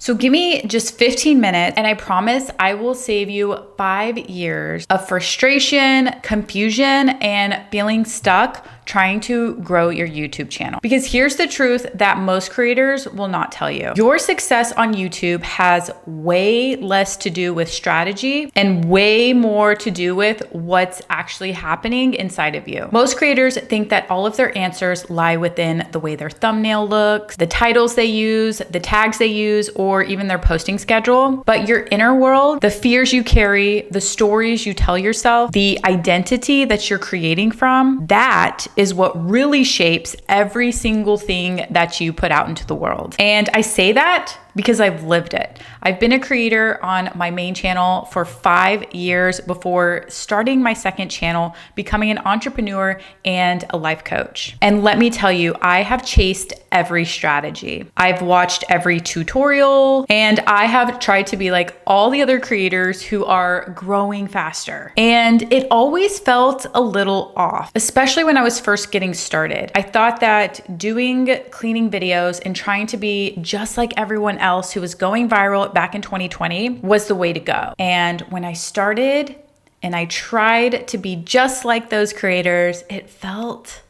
So give me just 15 minutes and I promise I will save you 5 years of frustration, confusion, and feeling stuck trying to grow your YouTube channel. Because here's the truth that most creators will not tell you. Your success on YouTube has way less to do with strategy and way more to do with what's actually happening inside of you. Most creators think that all of their answers lie within the way their thumbnail looks, the titles they use, the tags they use, or even their posting schedule. But your inner world, the fears you carry, the stories you tell yourself, the identity that you're creating from, that is what really shapes every single thing that you put out into the world. And I say that because I've lived it. I've been a creator on my main channel for 5 years before starting my second channel, becoming an entrepreneur and a life coach. And let me tell you, I have chased every strategy. I've watched every tutorial, and I have tried to be like all the other creators who are growing faster. And it always felt a little off, especially when I was first getting started. I thought that doing cleaning videos and trying to be just like everyone else who was going viral back in 2020 was the way to go. And when I started and I tried to be just like those creators, it felt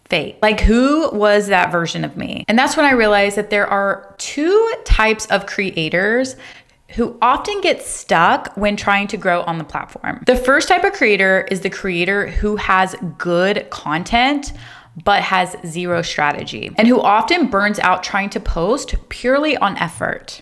fake. Like, who was that version of me? And that's when I realized that there are 2 types of creators who often get stuck when trying to grow on the platform. The first type of creator is the creator who has good content but has zero strategy, and who often burns out trying to post purely on effort.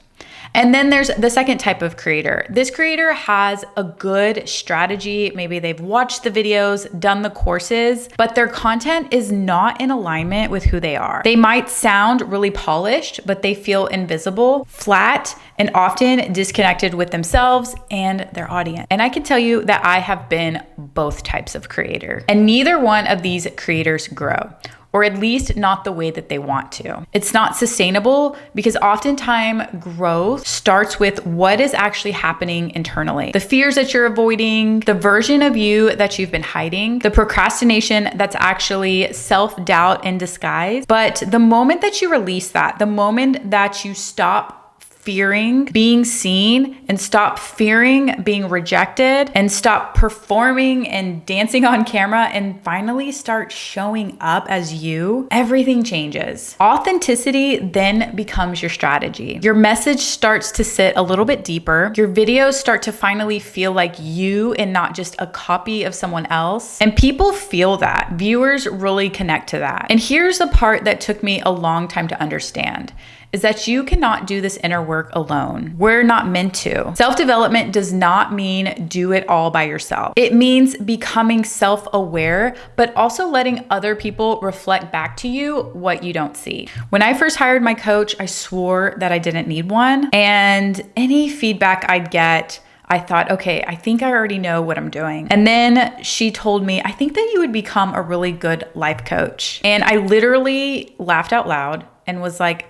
And then there's the second type of creator. This creator has a good strategy. Maybe they've watched the videos, done the courses, but their content is not in alignment with who they are. They might sound really polished, but they feel invisible, flat, and often disconnected with themselves and their audience. And I can tell you that I have been both types of creator, and neither one of these creators grow, or at least not the way that they want to. It's not sustainable because oftentimes growth starts with what is actually happening internally. The fears that you're avoiding, the version of you that you've been hiding, the procrastination that's actually self-doubt in disguise. But the moment that you release that, the moment that you stop fearing being seen and stop fearing being rejected and stop performing and dancing on camera and finally start showing up as you, everything changes. Authenticity then becomes your strategy. Your message starts to sit a little bit deeper. Your videos start to finally feel like you and not just a copy of someone else. And people feel that. Viewers really connect to that. And here's the part that took me a long time to understand, is that you cannot do this inner work alone. We're not meant to. Self-development does not mean do it all by yourself. It means becoming self-aware, but also letting other people reflect back to you what you don't see. When I first hired my coach, I swore that I didn't need one. And any feedback I'd get, I thought, okay, I think I already know what I'm doing. And then she told me, I think that you would become a really good life coach. And I literally laughed out loud and was like,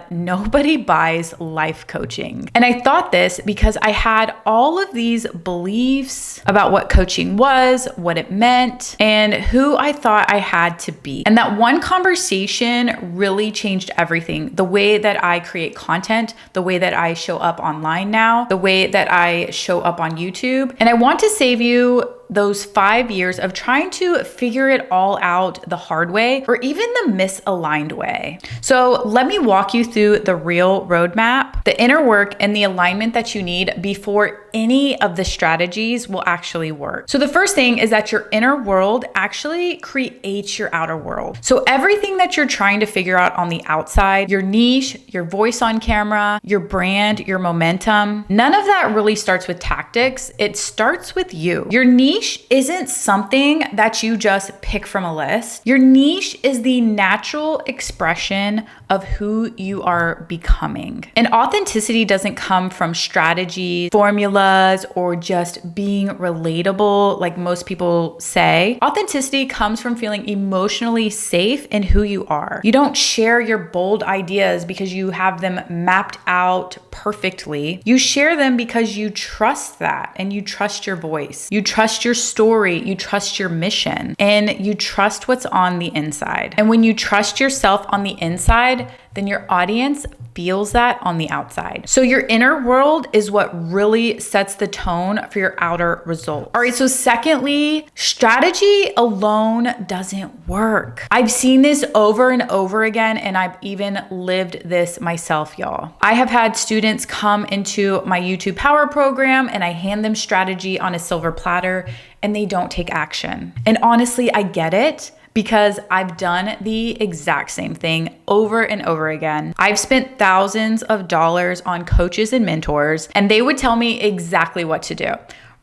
nobody buys life coaching. And I thought this because I had all of these beliefs about what coaching was, what it meant, and who I thought I had to be. And that one conversation really changed everything. The way that I create content, the way that I show up online now, the way that I show up on YouTube. And I want to save you those 5 years of trying to figure it all out the hard way or even the misaligned way. So let me walk you through the real roadmap, the inner work, and the alignment that you need before any of the strategies will actually work. So the first thing is that your inner world actually creates your outer world. So everything that you're trying to figure out on the outside, your niche, your voice on camera, your brand, your momentum, none of that really starts with tactics. It starts with you. Your niche isn't something that you just pick from a list. Your niche is the natural expression of who you are becoming. And authenticity doesn't come from strategies, formulas, or just being relatable like most people say. Authenticity comes from feeling emotionally safe in who you are. You don't share your bold ideas because you have them mapped out perfectly. You share them because you trust that and you trust your voice. You trust your story, you trust your mission, and you trust what's on the inside. And when you trust yourself on the inside, then your audience feels that on the outside. So your inner world is what really sets the tone for your outer result. All right, so secondly, strategy alone doesn't work. I've seen this over and over again, and I've even lived this myself, y'all. I have had students come into my YouTube Power program and I hand them strategy on a silver platter and they don't take action. And honestly, I get it, because I've done the exact same thing over and over again. I've spent thousands of dollars on coaches and mentors, and they would tell me exactly what to do.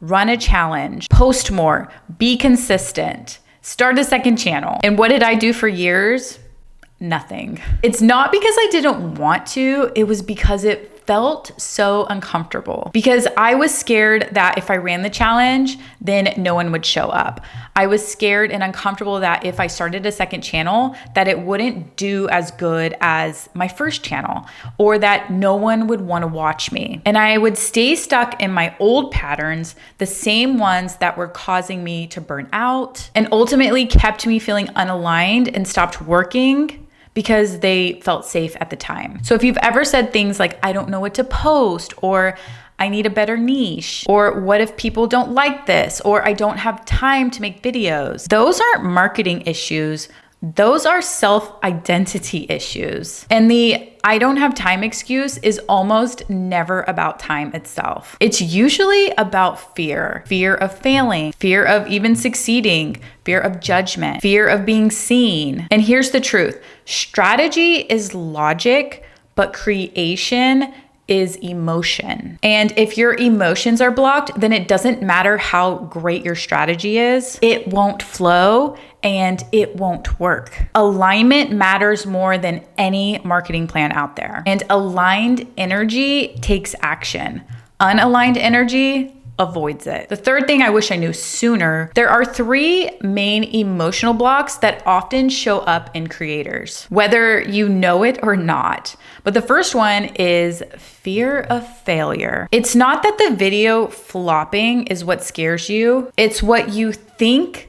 Run a challenge, post more, be consistent, start a second channel. And what did I do for years? Nothing. It's not because I didn't want to, it was because it felt so uncomfortable, because I was scared that if I ran the challenge, then no one would show up. I was scared and uncomfortable that if I started a second channel, that it wouldn't do as good as my first channel, or that no one would want to watch me. And I would stay stuck in my old patterns, the same ones that were causing me to burn out and ultimately kept me feeling unaligned and stopped working, because they felt safe at the time. So if you've ever said things like, I don't know what to post, or I need a better niche, or what if people don't like this, or I don't have time to make videos, those aren't marketing issues. Those are self-identity issues. And the I don't have time excuse is almost never about time itself. It's usually about fear of failing, fear of even succeeding, fear of judgment, fear of being seen. And here's the truth. Strategy is logic, but creation is emotion. And if your emotions are blocked, then it doesn't matter how great your strategy is, it won't flow and it won't work. Alignment matters more than any marketing plan out there. And aligned energy takes action. Unaligned energy avoids it. The third thing I wish I knew sooner, there are 3 main emotional blocks that often show up in creators, whether you know it or not. But the first one is fear of failure. It's not that the video flopping is what scares you, it's what you think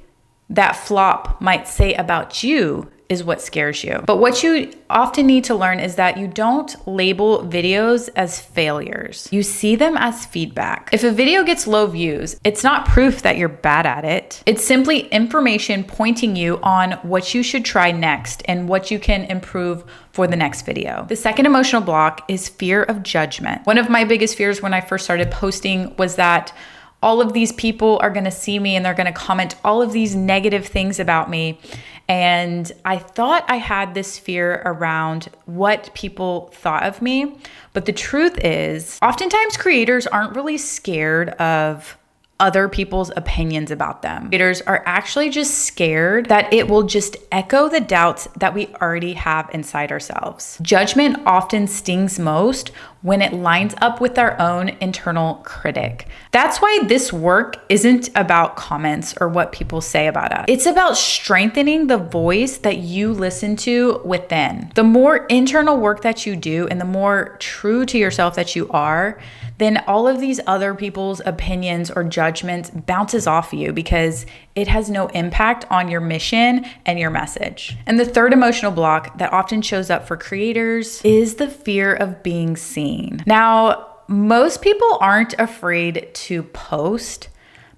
that flop might say about you is what scares you. But what you often need to learn is that you don't label videos as failures. You see them as feedback. If a video gets low views, it's not proof that you're bad at it. It's simply information pointing you on what you should try next and what you can improve for the next video. The second emotional block is fear of judgment. One of my biggest fears when I first started posting was that all of these people are gonna see me and they're gonna comment all of these negative things about me. And I thought I had this fear around what people thought of me. But the truth is, oftentimes creators aren't really scared of other people's opinions about them. Creators are actually just scared that it will just echo the doubts that we already have inside ourselves. Judgment often stings most when it lines up with our own internal critic. That's why this work isn't about comments or what people say about us. It's about strengthening the voice that you listen to within. The more internal work that you do and the more true to yourself that you are, then all of these other people's opinions or judgments bounces off you because it has no impact on your mission and your message. And the third emotional block that often shows up for creators is the fear of being seen. Now, most people aren't afraid to post,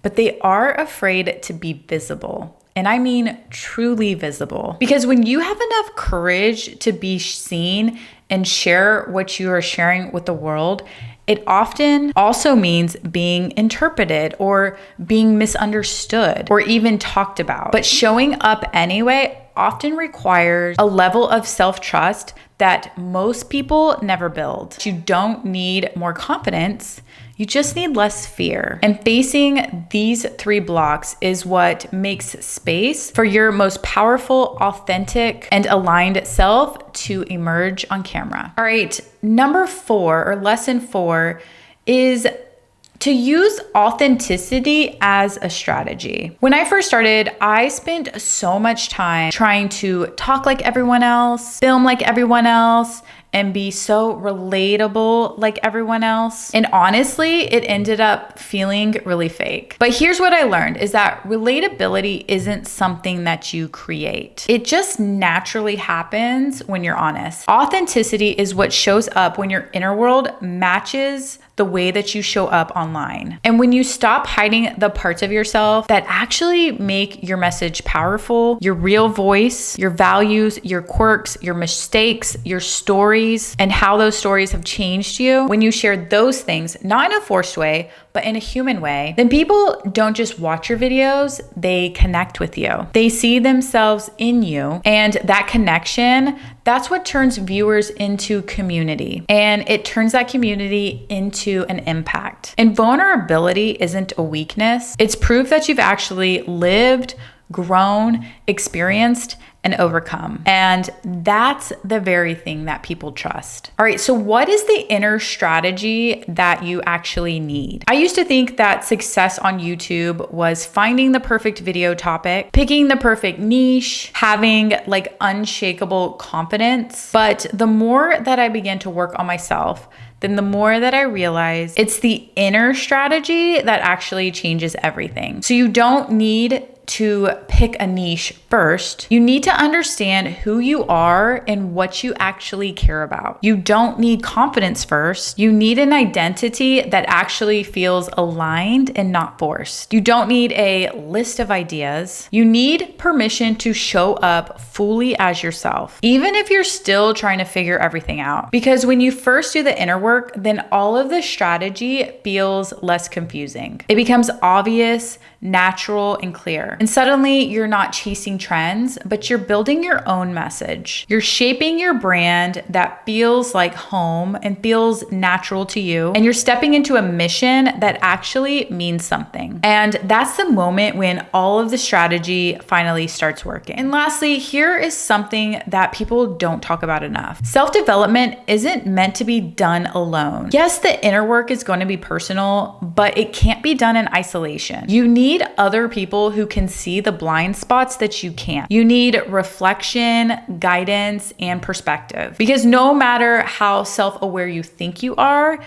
but they are afraid to be visible. And I mean truly visible. Because when you have enough courage to be seen and share what you are sharing with the world, it often also means being interpreted or being misunderstood or even talked about. But showing up anyway often requires a level of self-trust that most people never build. You don't need more confidence. You just need less fear. And facing these 3 blocks is what makes space for your most powerful, authentic, and aligned self to emerge on camera. All right, number 4 or lesson 4 is to use authenticity as a strategy. When I first started, I spent so much time trying to talk like everyone else, film like everyone else, and be so relatable like everyone else. And honestly, it ended up feeling really fake. But here's what I learned is that relatability isn't something that you create. It just naturally happens when you're honest. Authenticity is what shows up when your inner world matches the way that you show up online. And when you stop hiding the parts of yourself that actually make your message powerful, your real voice, your values, your quirks, your mistakes, your stories, and how those stories have changed you, when you share those things, not in a forced way, but in a human way, then people don't just watch your videos, they connect with you. They see themselves in you, and that connection, that's what turns viewers into community. And it turns that community into an impact. And vulnerability isn't a weakness. It's proof that you've actually lived, grown, experienced, and overcome. And that's the very thing that people trust. All right, so what is the inner strategy that you actually need? I used to think that success on YouTube was finding the perfect video topic, picking the perfect niche, having like unshakable confidence. But the more that I began to work on myself, then the more that I realized it's the inner strategy that actually changes everything. So you don't need to pick a niche first. You need to understand who you are and what you actually care about. You don't need confidence first. You need an identity that actually feels aligned and not forced. You don't need a list of ideas. You need permission to show up fully as yourself, even if you're still trying to figure everything out. Because when you first do the inner work, then all of the strategy feels less confusing. It becomes obvious, natural, and clear. And suddenly you're not chasing trends, but you're building your own message. You're shaping your brand that feels like home and feels natural to you. And you're stepping into a mission that actually means something. And that's the moment when all of the strategy finally starts working. And lastly, here is something that people don't talk about enough. Self-development isn't meant to be done alone. Yes, the inner work is going to be personal, but it can't be done in isolation. You need other people who can see the blind spots that you can't. You need reflection, guidance, and perspective. Because no matter how self-aware you think you are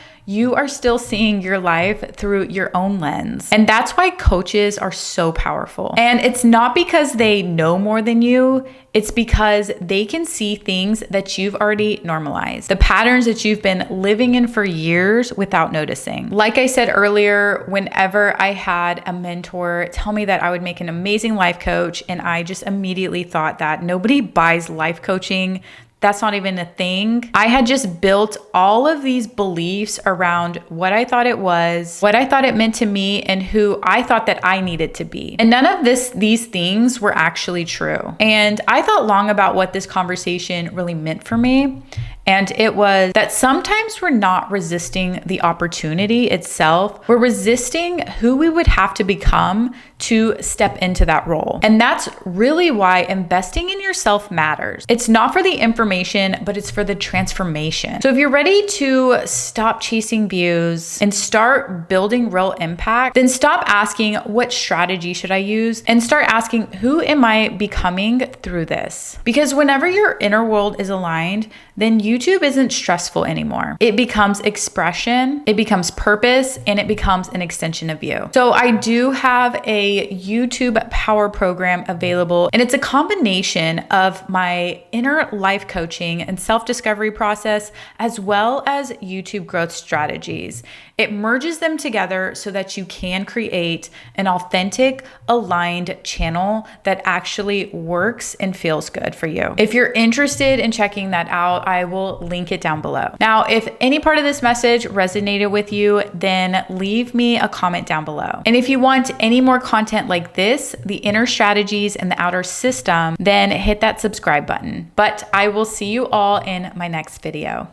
still seeing your life through your own lens. And that's why coaches are so powerful. And it's not because they know more than you, it's because they can see things that you've already normalized, the patterns that you've been living in for years without noticing. Like I said earlier, whenever I had a mentor tell me that I would make an amazing life coach, and I just immediately thought that nobody buys life coaching. That's not even a thing. I had just built all of these beliefs around what I thought it was, what I thought it meant to me, and who I thought that I needed to be. And none of these things were actually true. And I thought long about what this conversation really meant for me. And it was that sometimes we're not resisting the opportunity itself. We're resisting who we would have to become to step into that role. And that's really why investing in yourself matters. It's not for the information, but it's for the transformation. So if you're ready to stop chasing views and start building real impact, then stop asking what strategy should I use and start asking who am I becoming through this? Because whenever your inner world is aligned, then YouTube isn't stressful anymore. It becomes expression, it becomes purpose, and it becomes an extension of you. So I do have a YouTube power program available, and it's a combination of my inner life coaching and self-discovery process, as well as YouTube growth strategies. It merges them together so that you can create an authentic, aligned channel that actually works and feels good for you. If you're interested in checking that out, I will link it down below. Now, if any part of this message resonated with you, then leave me a comment down below. And if you want any more content like this, the inner strategies and the outer system, then hit that subscribe button. But I will see you all in my next video.